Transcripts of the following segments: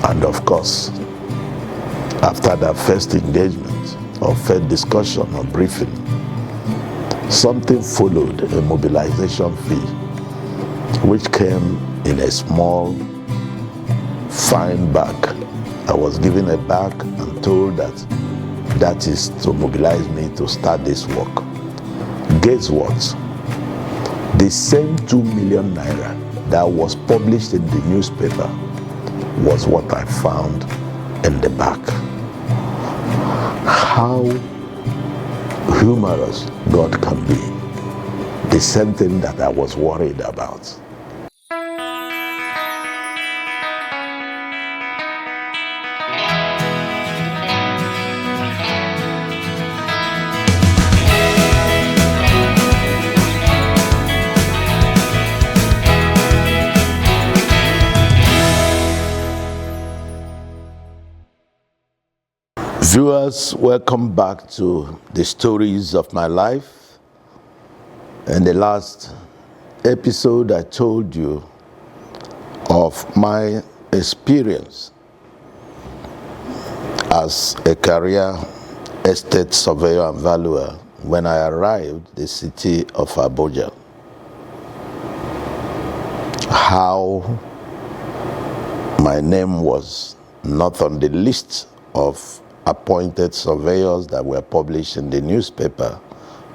And of course, after that first engagement or first discussion or briefing, something followed, a mobilization fee, which came in a small, fine bag. I was given a bag and told that that is to mobilize me to start this work. Guess what? The same 2 million naira that was published in the newspaper was what I found in the bag. How humorous God can be. The same thing that I was worried about. Viewers, welcome back to the stories of my life. In the last episode, I told you of my experience as a career estate surveyor and valuer when I arrived the city of Abuja. How my name was not on the list of appointed surveyors that were published in the newspaper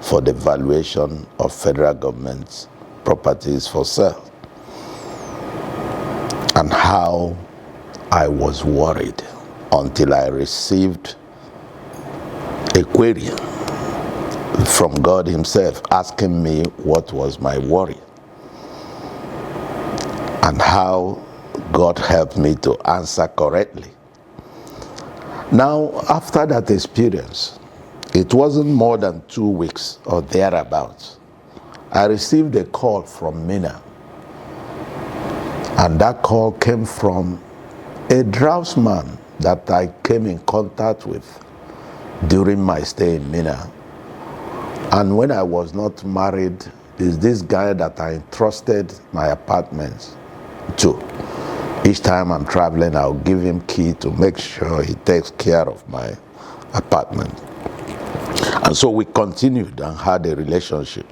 for the valuation of federal government properties for sale. And how I was worried until I received a query from God Himself asking me what was my worry, and how God helped me to answer correctly. Now, after that experience, it wasn't more than 2 weeks or thereabouts, I received a call from Minna. And that call came from a Draughtsman that I came in contact with during my stay in Minna. And when I was not married, is this guy that I entrusted my apartments to. Each time I'm traveling, I'll give him key to make sure he takes care of my apartment. And so we continued and had a relationship.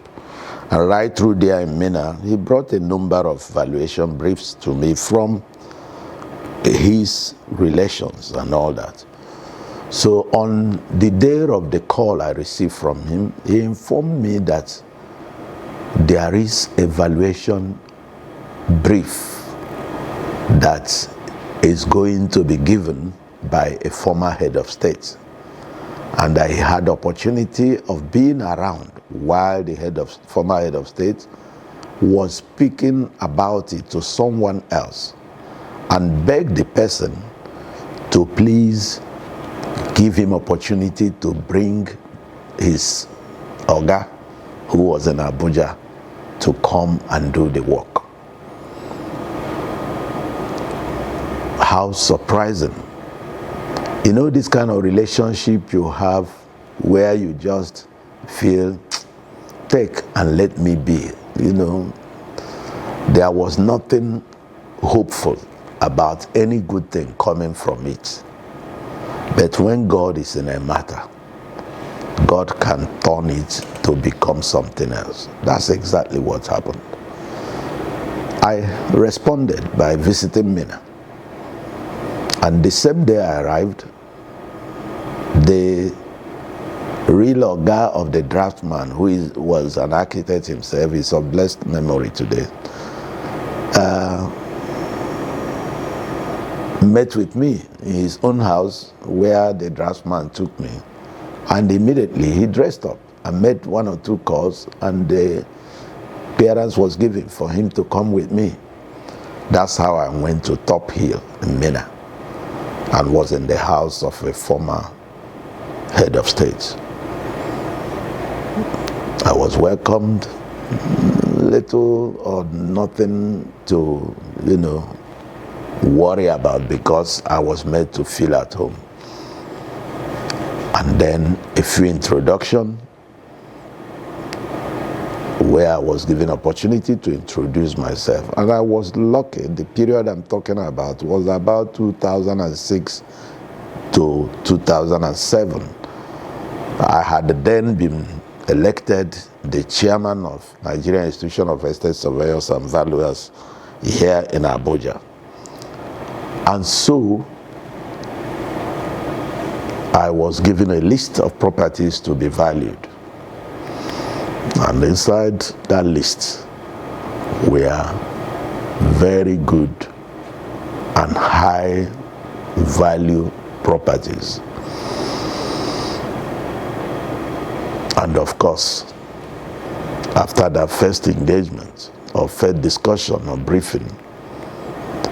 And right through there in Minna, he brought a number of valuation briefs to me from his relations and all that. So on the day of the call I received from him, he informed me that there is a valuation brief that is going to be given by a former head of state. And I had opportunity of being around while the former head of state was speaking about it to someone else and begged the person to please give him opportunity to bring his Oga, who was in Abuja, to come and do the work. How surprising. You know, this kind of relationship you have where you just feel, take and let me be. You know, there was nothing hopeful about any good thing coming from it. But when God is in a matter, God can turn it to become something else. That's exactly what happened. I responded by visiting Minna. And the same day I arrived, the real Oga of the Draughtsman, who was an architect himself, is of blessed memory today, met with me in his own house where the Draughtsman took me. And immediately he dressed up and made 1 or 2 calls, and the clearance was given for him to come with me. That's how I went to Top Hill in Minna and was in the house of a former head of state. I was welcomed, little or nothing to, worry about, because I was made to feel at home. And then a few introduction, where I was given opportunity to introduce myself. And I was lucky. The period I'm talking about was about 2006 to 2007. I had then been elected the chairman of Nigerian Institution of Estate Surveyors and Valuers here in Abuja. And so I was given a list of properties to be valued. And inside that list were very good and high value properties. And of course, after that first engagement or first discussion or briefing,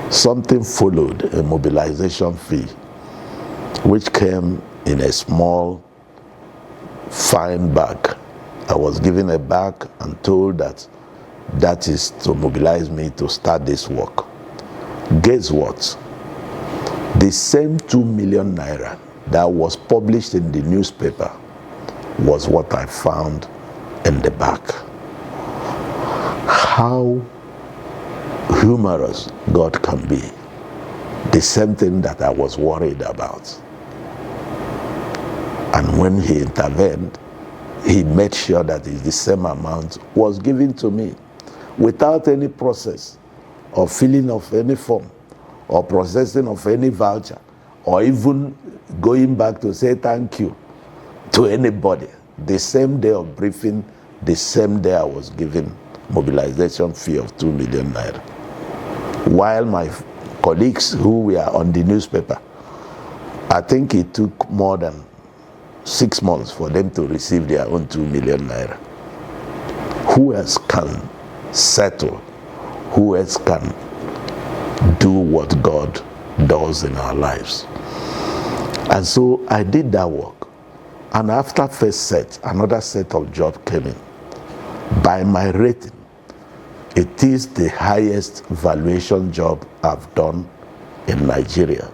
something followed, a mobilization fee, which came in a small, fine bag. I was given a bag and told that that is to mobilize me to start this work. Guess what? The same 2 million naira that was published in the newspaper was what I found in the bag. How humorous God can be. The same thing that I was worried about. And when he intervened, he made sure that the same amount was given to me without any process or filling of any form or processing of any voucher or even going back to say thank you to anybody. The same day of briefing, the same day I was given mobilization fee of 2 million naira. While my colleagues who were on the newspaper, I think it took more than 6 months for them to receive their own 2 million naira. Who else can settle? Who else can do what God does in our lives? And so I did that work. And after first set, another set of job came in. By my rating, it is the highest valuation job I've done in Nigeria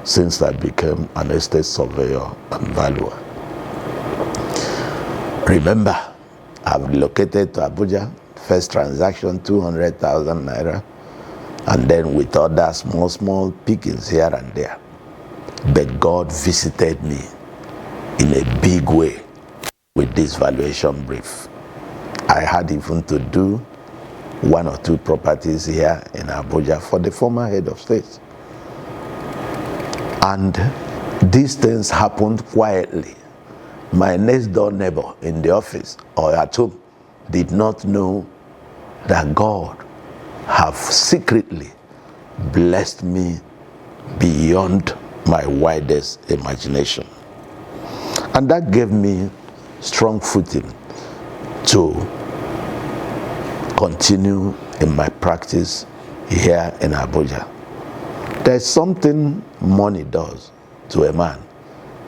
since I became an estate surveyor and valuer. Remember, I've relocated to Abuja, first transaction 200,000 naira, and then with other small pickings here and there. But God visited me in a big way with this valuation brief. I had even to do 1 or 2 properties here in Abuja for the former head of state. And these things happened quietly. My next door neighbor in the office or at home did not know that God have secretly blessed me beyond my widest imagination. And that gave me strong footing to continue in my practice here in Abuja. There's something money does to a man.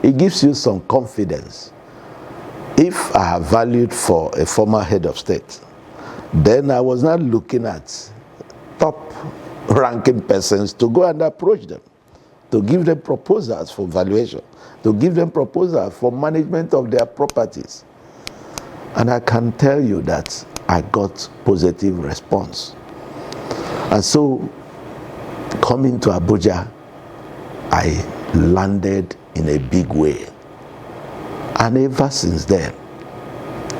It gives you some confidence. If I have valued for a former head of state, then I was not looking at top ranking persons to go and approach them, to give them proposals for valuation, to give them proposals for management of their properties. And I can tell you that I got positive response. And so, coming to Abuja, I landed in a big way. And ever since then,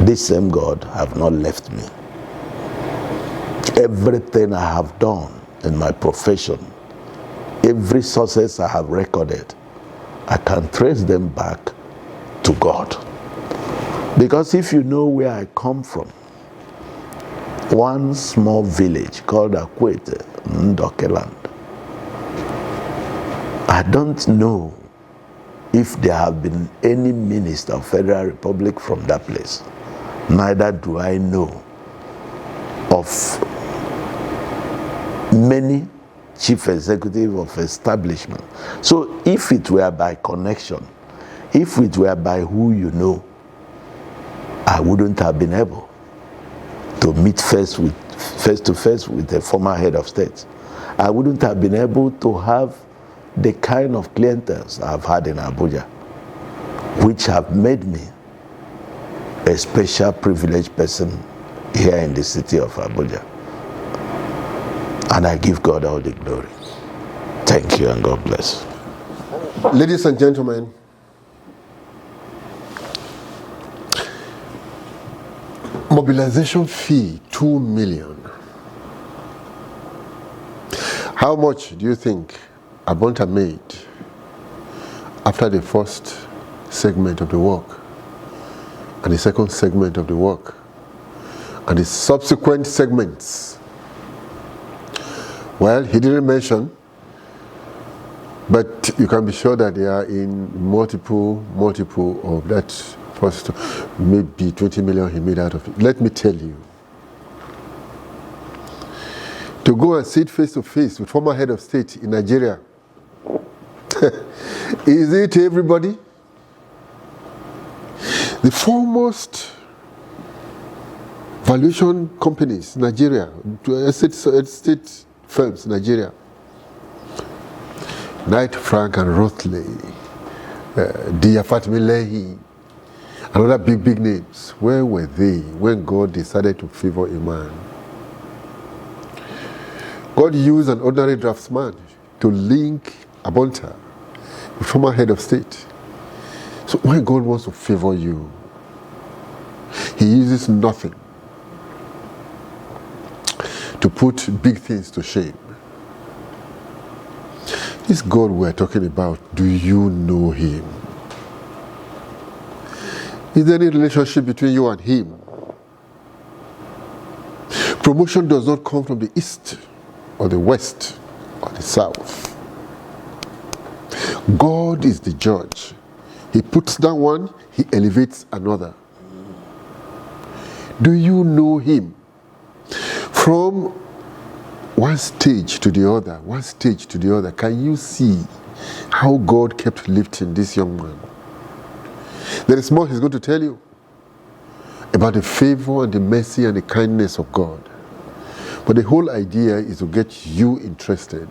this same God have not left me. Everything I have done in my profession, every success I have recorded, I can trace them back to God. Because if you know where I come from, one small village called Akwete, Ndokeland, I don't know if there have been any minister of Federal Republic from that place. Neither do I know of many chief executive of establishment. So if it were by connection, if it were by who you know, I wouldn't have been able to meet face to face with the former head of state. I wouldn't have been able to have the kind of clientele I've had in Abuja, which have made me a special privileged person here in the city of Abuja. And I give God all the glory. Thank you and God bless. Ladies and gentlemen, mobilization fee, 2 million. How much do you think Abuja made after the first segment of the work and the second segment of the work and the subsequent segments? Well, he didn't mention, but you can be sure that they are in multiple of that first, maybe 20 million he made out of it. Let me tell you, to go and sit face to face with former head of state in Nigeria, is it everybody? The foremost valuation companies in Nigeria, state firms in Nigeria, Knight Frank and Rothley, Diafatmilehi, and other big names. Where were they when God decided to favor a man? God used an ordinary draftsman to link Abuja with former head of state. So when God wants to favor you, he uses nothing to put big things to shame. This God we're talking about, do you know him? Is there any relationship between you and him? Promotion does not come from the east or the west or the south. God is the judge. He puts down one, he elevates another. Do you know him? From one stage to the other, can you see how God kept lifting this young man? There is more he's going to tell you about the favor and the mercy and the kindness of God. But the whole idea is to get you interested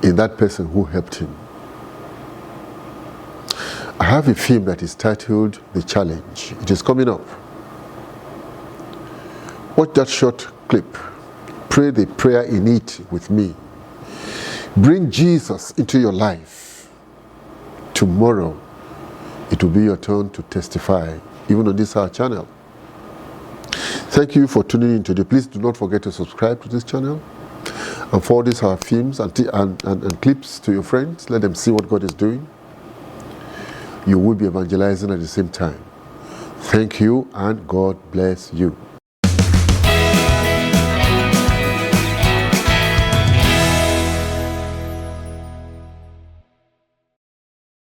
in that person who helped him. I have a film that is titled The Challenge. It is coming up. Watch that short clip. Pray the prayer in it with me. Bring Jesus into your life. Tomorrow, it will be your turn to testify, even on this our channel. Thank you for tuning in today. Please do not forget to subscribe to this channel and forward these our films and clips to your friends. Let them see what God is doing. You will be evangelizing at the same time. Thank you and God bless you.